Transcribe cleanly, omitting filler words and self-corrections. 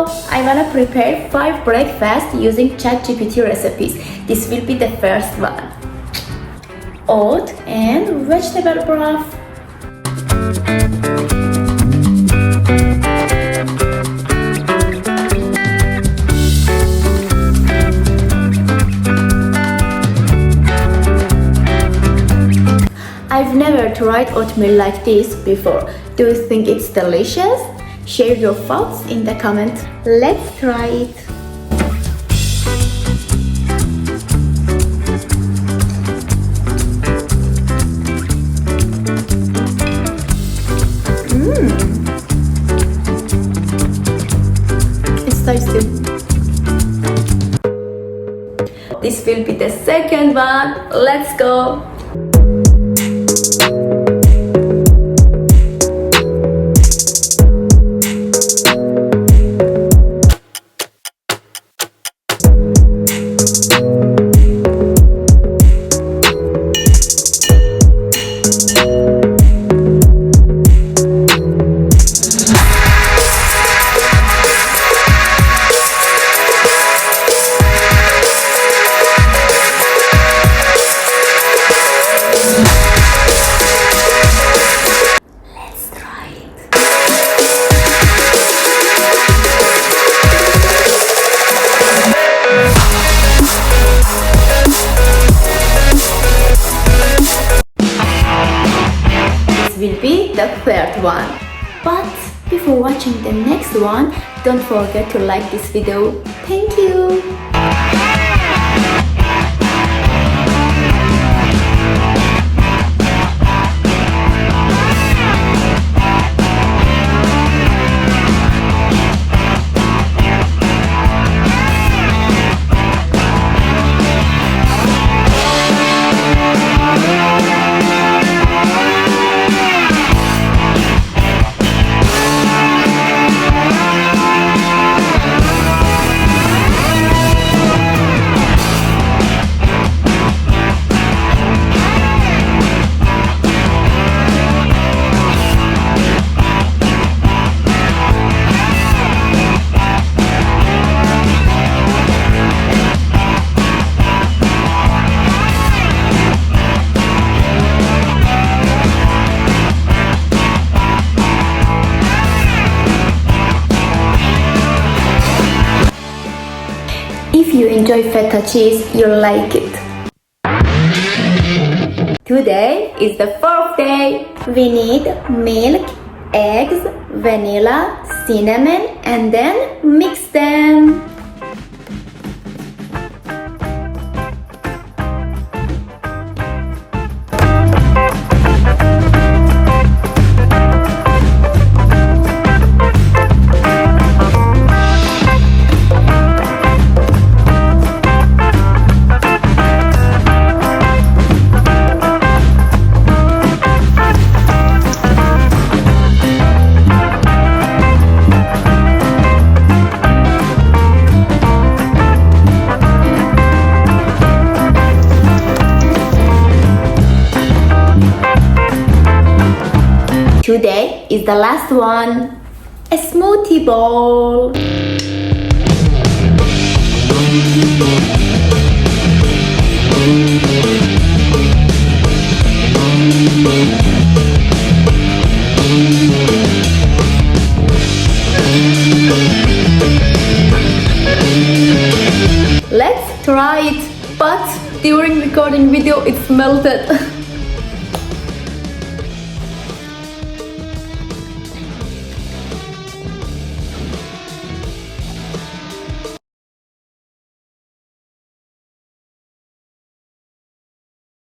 I wanna prepare 5 breakfasts using ChatGPT recipes. This will be the first one. Oat and vegetable broth. I've never tried oatmeal like this before. Do you think it's delicious? Share your thoughts in the comments. Let's try it. It's tasty. This will be the second one. Let's go. Will be the third one. But before watching the next one, don't forget to like this video. Thank you. If you enjoy feta cheese, you'll like it. Today is the fourth day. We need milk, eggs, vanilla, cinnamon, and then mix them. Today is the last one, a smoothie bowl. Let's try it, but during recording video it's melted.